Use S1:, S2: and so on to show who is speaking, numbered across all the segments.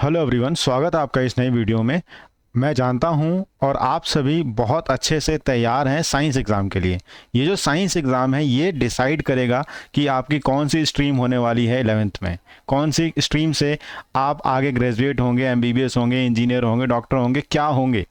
S1: Hello everyone, स्वागत है आपका इस नई वीडियो में। मैं जानता हूं और आप सभी बहुत अच्छे से तैयार हैं साइंस एग्ज़ाम के लिए। ये जो साइंस एग्ज़ाम है ये डिसाइड करेगा कि आपकी कौन सी स्ट्रीम होने वाली है 11th में, कौन सी स्ट्रीम से आप आगे ग्रेजुएट होंगे, एमबीबीएस होंगे, इंजीनियर होंगे, डॉक्टर होंगे, क्या होंगे।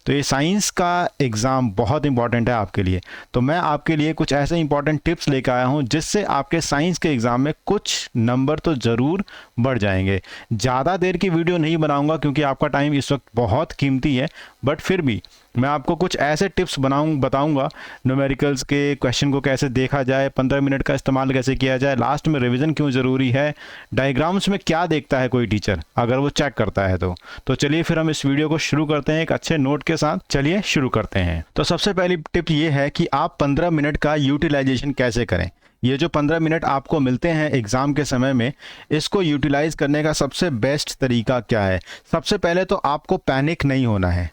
S1: तो ये साइंस का एग्ज़ाम बहुत इंपॉर्टेंट है आपके लिए। तो मैं आपके लिए कुछ ऐसे इंपॉर्टेंट टिप्स लेकर आया हूँ जिससे आपके साइंस के एग्ज़ाम में कुछ नंबर तो ज़रूर बढ़ जाएंगे। ज़्यादा देर की वीडियो नहीं बनाऊंगा क्योंकि आपका टाइम इस वक्त बहुत कीमती है, बट फिर भी मैं आपको कुछ ऐसे टिप्स बताऊंगा न्यूमेरिकल्स के क्वेश्चन को कैसे देखा जाए, 15 मिनट का इस्तेमाल कैसे किया जाए, लास्ट में रिवीजन क्यों ज़रूरी है, डायग्राम्स में क्या देखता है कोई टीचर अगर वो चेक करता है। तो चलिए फिर हम इस वीडियो को शुरू करते हैं एक अच्छे नोट के साथ। चलिए शुरू करते हैं। तो सबसे पहली टिप ये है कि आप 15 मिनट का यूटिलाइजेशन कैसे करें। ये जो 15 मिनट आपको मिलते हैं एग्ज़ाम के समय में, इसको यूटिलाइज करने का सबसे बेस्ट तरीका क्या है। सबसे पहले तो आपको पैनिक नहीं होना है,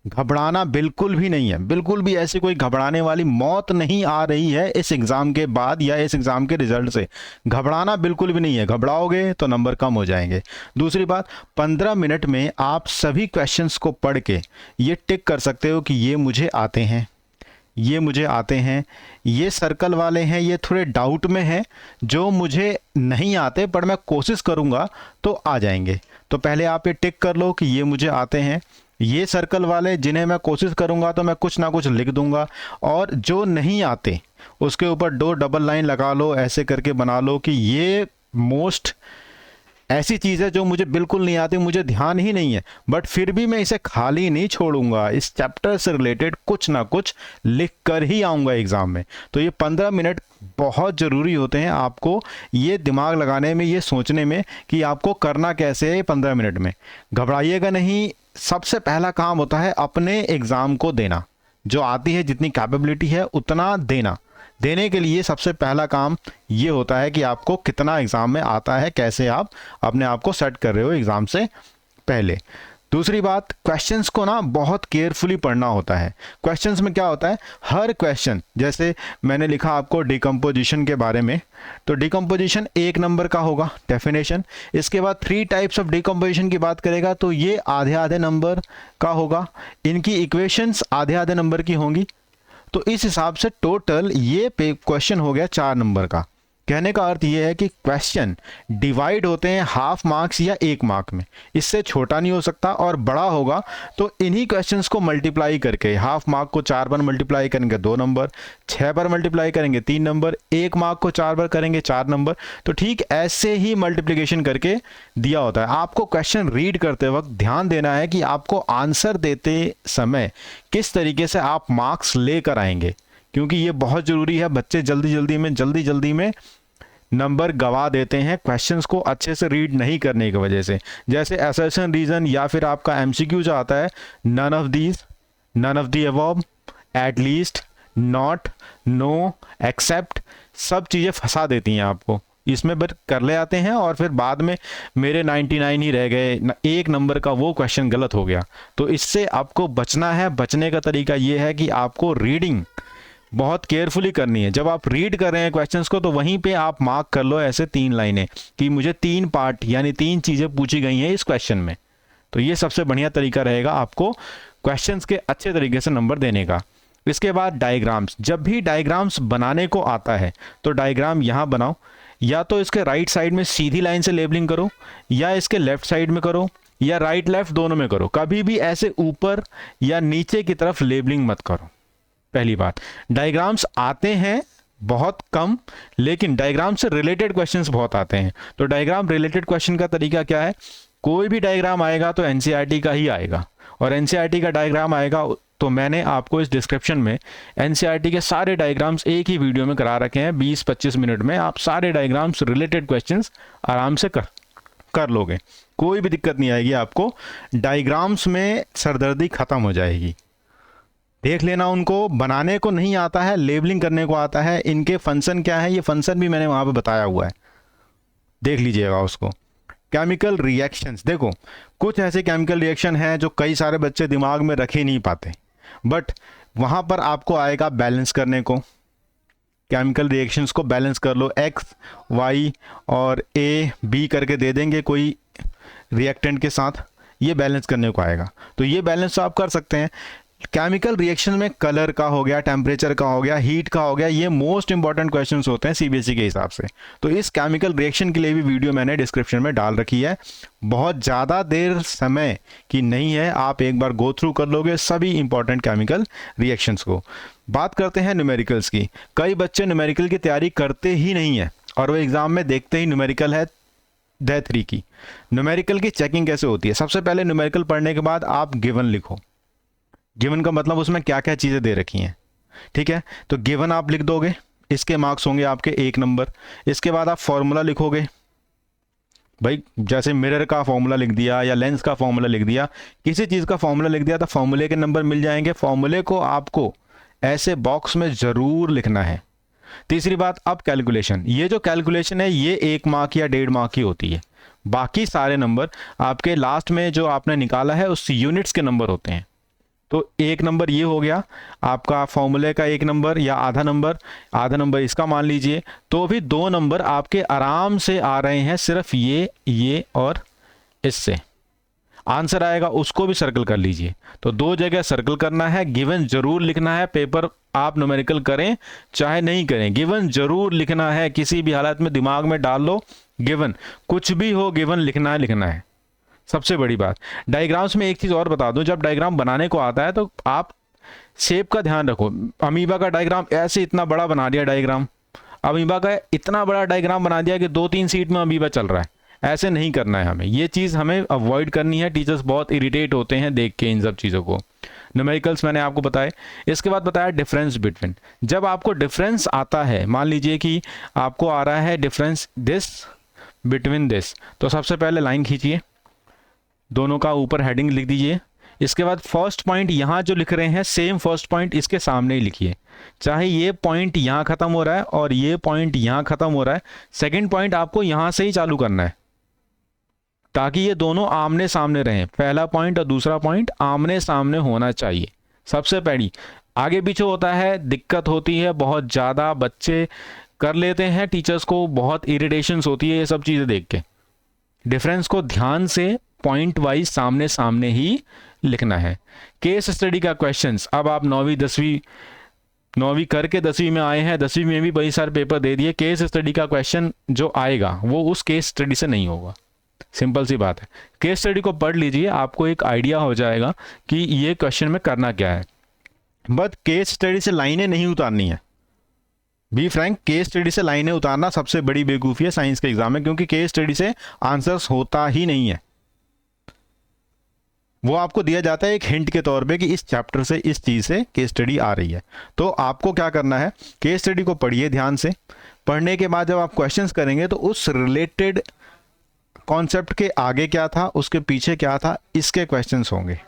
S1: घबराना बिल्कुल भी नहीं है। बिल्कुल भी ऐसी कोई घबराने वाली मौत नहीं आ रही है इस एग्ज़ाम के बाद या इस एग्ज़ाम के रिजल्ट से। घबराना बिल्कुल भी नहीं है, घबराओगे तो नंबर कम हो जाएंगे। दूसरी बात, 15 मिनट में आप सभी क्वेश्चंस को पढ़ के ये टिक कर सकते हो कि ये मुझे आते हैं, ये मुझे आते हैं, ये सर्कल वाले हैं ये थोड़े डाउट में हैं, जो मुझे नहीं आते पर मैं कोशिश करूँगा तो आ जाएंगे। तो पहले आप ये टिक कर लो कि ये मुझे आते हैं। ये सर्कल वाले जिन्हें मैं कोशिश करूंगा तो मैं कुछ ना कुछ लिख दूंगा, और जो नहीं आते उसके ऊपर 2 डबल लाइन लगा लो, ऐसे करके बना लो कि ये मोस्ट ऐसी चीज़ है जो मुझे बिल्कुल नहीं आती, मुझे ध्यान ही नहीं है, बट फिर भी मैं इसे खाली नहीं छोड़ूंगा, इस चैप्टर से रिलेटेड कुछ ना कुछ लिख कर ही आऊँगा एग्ज़ाम में। तो ये 15 मिनट बहुत ज़रूरी होते हैं आपको ये दिमाग लगाने में, ये सोचने में कि आपको करना कैसे है 15 मिनट में। घबराइएगा नहीं। सबसे पहला काम होता है अपने एग्ज़ाम को देना, जो आती है जितनी कैपेबिलिटी है उतना देना। देने के लिए सबसे पहला काम ये होता है कि आपको कितना एग्ज़ाम में आता है, कैसे आप अपने आप को सेट कर रहे हो एग्ज़ाम से पहले। दूसरी बात, क्वेश्चंस को ना बहुत केयरफुली पढ़ना होता है। क्वेश्चंस में क्या होता है, हर क्वेश्चन, जैसे मैंने लिखा आपको डिकम्पोजिशन के बारे में, तो डिकम्पोजिशन 1 नंबर का होगा डेफिनेशन। इसके बाद 3 टाइप्स ऑफ डिकम्पोजिशन की बात करेगा तो ये आधे आधे नंबर का होगा, इनकी इक्वेशंस आधे आधे नंबर की होंगी। तो इस हिसाब से टोटल ये क्वेश्चन हो गया 4 नंबर का। कहने का अर्थ ये है कि क्वेश्चन डिवाइड होते हैं हाफ मार्क्स या 1 मार्क में, इससे छोटा नहीं हो सकता, और बड़ा होगा तो इन्हीं क्वेश्चंस को मल्टीप्लाई करके, हाफ मार्क को 4 बार मल्टीप्लाई करेंगे 2 नंबर, 6 बार मल्टीप्लाई करेंगे 3 नंबर, 1 मार्क को 4 बार करेंगे 4 नंबर। तो ठीक ऐसे ही मल्टीप्लिकेशन करके दिया होता है। आपको क्वेश्चन रीड करते वक्त ध्यान देना है कि आपको आंसर देते समय किस तरीके से आप मार्क्स लेकर आएंगे, क्योंकि ये बहुत ज़रूरी है। बच्चे जल्दी जल्दी में नंबर गवा देते हैं क्वेश्चंस को अच्छे से रीड नहीं करने की वजह से। जैसे असर्शन, रीजन, या फिर आपका एमसीक्यू जो आता है, none of these, none of the above, at least, not, no, except, सब चीज़ें फंसा देती हैं आपको। इसमें बट कर ले आते हैं और फिर बाद में मेरे 99 ही रह गए, 1 नंबर का वो क्वेश्चन गलत हो गया। तो इससे आपको बचना है। बचने का तरीका ये है कि आपको रीडिंग बहुत केयरफुली करनी है। जब आप रीड कर रहे हैं क्वेश्चंस को तो वहीं पे आप मार्क कर लो ऐसे 3 लाइनें कि मुझे 3 पार्ट यानी 3 चीज़ें पूछी गई हैं इस क्वेश्चन में। तो ये सबसे बढ़िया तरीका रहेगा आपको क्वेश्चंस के अच्छे तरीके से नंबर देने का। इसके बाद डायग्राम्स, जब भी डायग्राम्स बनाने को आता है तो डायग्राम यहाँ बनाओ, या तो इसके राइट साइड में सीधी लाइन से लेबलिंग करो, या इसके लेफ्ट साइड में करो, या राइट लेफ्ट दोनों में करो। कभी भी ऐसे ऊपर या नीचे की तरफ लेबलिंग मत करो। पहली बात, डायग्राम्स आते हैं बहुत कम, लेकिन डायग्राम से रिलेटेड क्वेश्चंस बहुत आते हैं। तो डायग्राम रिलेटेड क्वेश्चन का तरीका क्या है, कोई भी डायग्राम आएगा तो एनसीईआरटी का ही आएगा, और एनसीईआरटी का डायग्राम आएगा तो मैंने आपको इस डिस्क्रिप्शन में एनसीईआरटी के सारे डायग्राम्स एक ही वीडियो में करा रखे हैं। 20-25 मिनट में आप सारे डायग्राम्स रिलेटेड क्वेश्चंस आराम से कर लोगे, कोई भी दिक्कत नहीं आएगी आपको। डायग्राम्स में सरदर्दी खत्म हो जाएगी। देख लेना, उनको बनाने को नहीं आता है, लेबलिंग करने को आता है। इनके फंक्शन क्या है, ये फंक्शन भी मैंने वहाँ पे बताया हुआ है, देख लीजिएगा उसको। केमिकल रिएक्शंस, देखो कुछ ऐसे केमिकल रिएक्शन हैं जो कई सारे बच्चे दिमाग में रख ही नहीं पाते, बट वहाँ पर आपको आएगा बैलेंस करने को। केमिकल रिएक्शंस को बैलेंस कर लो, एक्स वाई और ए बी करके दे देंगे कोई रिएक्टेंट के साथ, ये बैलेंस करने को आएगा। तो ये बैलेंस तो आप कर सकते हैं। केमिकल रिएक्शन में कलर का हो गया, टेम्परेचर का हो गया, हीट का हो गया, ये मोस्ट इंपॉर्टेंट क्वेश्चंस होते हैं सीबीएसई के हिसाब से। तो इस केमिकल रिएक्शन के लिए भी वीडियो मैंने डिस्क्रिप्शन में डाल रखी है, बहुत ज़्यादा देर समय की नहीं है, आप एक बार गो थ्रू कर लोगे सभी इंपॉर्टेंट केमिकल रिएक्शंस को। बात करते हैं न्यूमेरिकल्स की। कई बच्चे न्यूमेरिकल की तैयारी करते ही नहीं है और वो एग्ज़ाम में देखते ही न्यूमेरिकल है द 3 की। न्यूमेरिकल की चेकिंग कैसे होती है? सबसे पहले न्यूमेरिकल पढ़ने के बाद आप गिवन लिखो। गिवन का मतलब उसमें क्या क्या चीज़ें दे रखी हैं, ठीक है। तो गिवन आप लिख दोगे, इसके मार्क्स होंगे आपके 1 नंबर। इसके बाद आप फॉर्मूला लिखोगे, भाई जैसे मिरर का फॉर्मूला लिख दिया या लेंस का फॉर्मूला लिख दिया, किसी चीज़ का फॉर्मूला लिख दिया तो फॉर्मूले के नंबर मिल जाएंगे। फॉर्मूले को आपको ऐसे बॉक्स में ज़रूर लिखना है। तीसरी बात, अब कैलकुलेशन। ये जो कैलकुलेशन है ये 1 मार्क या 1.5 मार्क की होती है। बाकी सारे नंबर आपके लास्ट में जो आपने निकाला है उस यूनिट्स के नंबर होते हैं। तो 1 नंबर ये हो गया आपका फॉर्मूले का 1 नंबर या आधा नंबर इसका मान लीजिए। तो भी 2 नंबर आपके आराम से आ रहे हैं, सिर्फ ये और इससे आंसर आएगा, उसको भी सर्कल कर लीजिए। तो 2 जगह सर्कल करना है, गिवन जरूर लिखना है। पेपर आप न्यूमेरिकल करें चाहे नहीं करें, गिवन जरूर लिखना है। किसी भी हालत में दिमाग में डाल लो गिवन, कुछ भी हो गिवन लिखना है। सबसे बड़ी बात, डायग्राम्स में एक चीज़ और बता दूं, जब डायग्राम बनाने को आता है तो आप शेप का ध्यान रखो। अमीबा का डायग्राम ऐसे इतना बड़ा बना दिया, डायग्राम अमीबा का इतना बड़ा डायग्राम बना दिया कि 2-3 सीट में अमीबा चल रहा है। ऐसे नहीं करना है हमें, ये चीज़ हमें अवॉइड करनी है। टीचर्स बहुत इरिटेट होते हैं देख के इन सब चीज़ों को। न्यूमेरिकल्स मैंने आपको बताए। इसके बाद बताया डिफरेंस बिटवीन। जब आपको डिफरेंस आता है, मान लीजिए कि आपको आ रहा है डिफरेंस दिस बिटवीन दिस, तो सबसे पहले लाइन खींचिए, दोनों का ऊपर हेडिंग लिख दीजिए। इसके बाद फर्स्ट पॉइंट यहाँ जो लिख रहे हैं सेम फर्स्ट पॉइंट इसके सामने ही लिखिए। चाहे ये पॉइंट यहाँ ख़त्म हो रहा है और ये पॉइंट यहाँ ख़त्म हो रहा है, सेकंड पॉइंट आपको यहाँ से ही चालू करना है ताकि ये दोनों आमने सामने रहें। पहला पॉइंट और दूसरा पॉइंट आमने सामने होना चाहिए। सबसे पहली आगे पीछे होता है, दिक्कत होती है, बहुत ज़्यादा बच्चे कर लेते हैं, टीचर्स को बहुत इरिटेशंस होती है ये सब चीज़ें देख के। डिफरेंस को ध्यान से पॉइंट वाइज सामने सामने ही लिखना है। केस स्टडी का क्वेश्चंस, अब आप 9वीं करके 10वीं में आए हैं, 10वीं में भी बड़ी सारे पेपर दे दिए। केस स्टडी का क्वेश्चन जो आएगा वो उस केस स्टडी से नहीं होगा, सिंपल सी बात है। केस स्टडी को पढ़ लीजिए, आपको एक आइडिया हो जाएगा कि ये क्वेश्चन में करना क्या है। बट केस स्टडी से लाइनें नहीं उतारनी है। बी फ्रैंक, केस स्टडी से लाइनें उतारना सबसे बड़ी बेवकूफ़ी है साइंस के एग्जाम में, क्योंकि केस स्टडी से आंसर्स होता ही नहीं है। वो आपको दिया जाता है एक हिंट के तौर पे कि इस चैप्टर से इस चीज़ से केस स्टडी आ रही है। तो आपको क्या करना है, केस स्टडी को पढ़िए ध्यान से। पढ़ने के बाद जब आप क्वेश्चंस करेंगे तो उस रिलेटेड कॉन्सेप्ट के आगे क्या था, उसके पीछे क्या था, इसके क्वेश्चंस होंगे।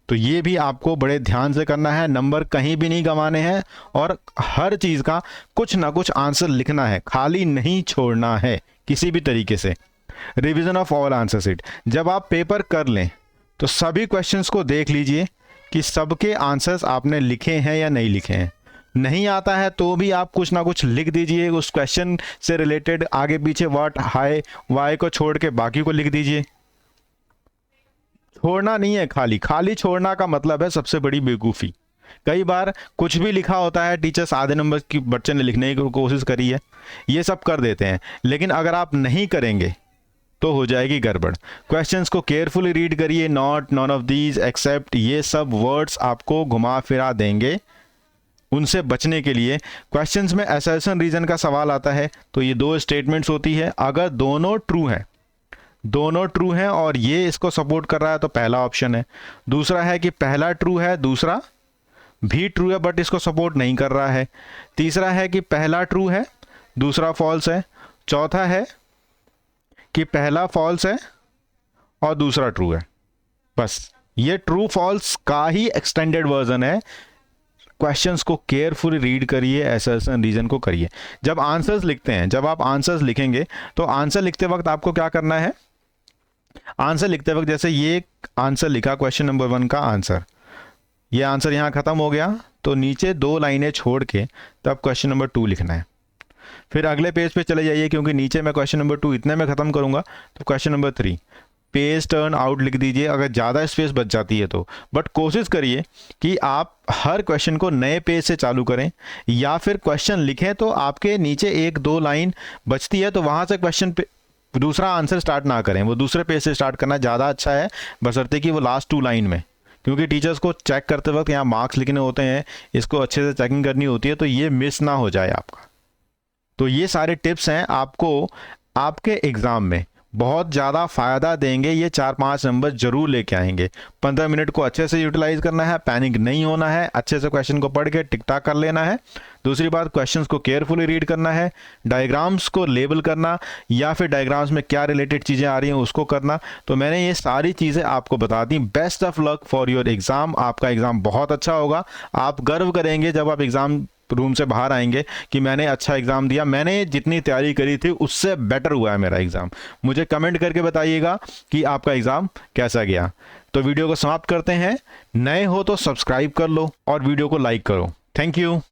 S1: तो ये भी आपको बड़े ध्यान से करना है, नंबर कहीं भी नहीं गंवाने हैं और हर चीज़ का कुछ ना कुछ आंसर लिखना है, खाली नहीं छोड़ना है किसी भी तरीके से। Revision of all answer sheet, जब आप पेपर कर लें तो सभी क्वेश्चंस को देख लीजिए कि सबके आंसर्स आपने लिखे हैं या नहीं लिखे हैं। नहीं आता है तो भी आप कुछ ना कुछ लिख दीजिए उस क्वेश्चन से रिलेटेड, आगे पीछे व्हाट हाई वाई को छोड़ के बाकी को लिख दीजिए। छोड़ना नहीं है, खाली छोड़ना का मतलब है सबसे बड़ी बेवकूफ़ी। कई बार कुछ भी लिखा होता है, टीचर्स आधे नंबर की बच्चे ने लिखने की कोशिश करी है, ये सब कर देते हैं, लेकिन अगर आप नहीं करेंगे तो हो जाएगी गड़बड़। क्वेश्चंस को केयरफुली रीड करिए, not, none of these, except, ये सब वर्ड्स आपको घुमा फिरा देंगे। उनसे बचने के लिए क्वेश्चंस में असर्शन रीजन का सवाल आता है तो ये 2 स्टेटमेंट्स होती है, अगर दोनों ट्रू हैं और ये इसको सपोर्ट कर रहा है तो पहला ऑप्शन है। दूसरा है कि पहला ट्रू है, दूसरा भी ट्रू है बट इसको सपोर्ट नहीं कर रहा है। तीसरा है कि पहला ट्रू है, दूसरा फॉल्स है। चौथा है कि पहला फॉल्स है और दूसरा ट्रू है। बस ये ट्रू फॉल्स का ही एक्सटेंडेड वर्जन है। क्वेश्चंस को केयरफुली रीड करिए, असर्शन रीजन को करिए। जब आंसर्स लिखते हैं, जब आप आंसर्स लिखेंगे तो आंसर लिखते वक्त आपको क्या करना है, आंसर लिखते वक्त जैसे ये आंसर लिखा क्वेश्चन नंबर 1 का आंसर, ये आंसर यहाँ ख़त्म हो गया तो नीचे 2 लाइनें छोड़ के तब क्वेश्चन नंबर 2 लिखना है। फिर अगले पेज पे चले जाइए, क्योंकि नीचे मैं क्वेश्चन नंबर 2 इतने में ख़त्म करूँगा तो question number 3, page turn out लिख दीजिए अगर ज़्यादा स्पेस बच जाती है तो। बट कोशिश करिए कि आप हर क्वेश्चन को नए पेज से चालू करें, या फिर क्वेश्चन लिखें तो आपके नीचे 1-2 लाइन बचती है तो वहाँ से क्वेश्चन पे दूसरा आंसर स्टार्ट ना करें, वो दूसरे पेज से स्टार्ट करना ज़्यादा अच्छा है, बशर्ते कि वो लास्ट 2 लाइन में, क्योंकि टीचर्स को चेक करते वक्त यहाँ मार्क्स लिखने होते हैं, इसको अच्छे से चेकिंग करनी होती है, तो ये मिस ना हो जाए आपका। तो ये सारे टिप्स हैं, आपको आपके एग्ज़ाम में बहुत ज़्यादा फ़ायदा देंगे। ये 4-5 नंबर जरूर लेके आएंगे। 15 मिनट को अच्छे से यूटिलाइज करना है, पैनिक नहीं होना है, अच्छे से क्वेश्चन को पढ़ के टिक टाक कर लेना है। दूसरी बात, क्वेश्चंस को केयरफुली रीड करना है, डायग्राम्स को लेबल करना, या फिर डायग्राम्स में क्या रिलेटेड चीज़ें आ रही हैं उसको करना। तो मैंने ये सारी चीज़ें आपको बता दी। Best of luck for your exam. आपका एग्ज़ाम बहुत अच्छा होगा। आप गर्व करेंगे जब आप एग्ज़ाम रूम से बाहर आएंगे कि मैंने अच्छा एग्ज़ाम दिया, मैंने जितनी तैयारी करी थी उससे बेटर हुआ है मेरा एग्ज़ाम। मुझे कमेंट करके बताइएगा कि आपका एग्ज़ाम कैसा गया। तो वीडियो को समाप्त करते हैं। नए हो तो सब्सक्राइब कर लो और वीडियो को लाइक करो। Thank you.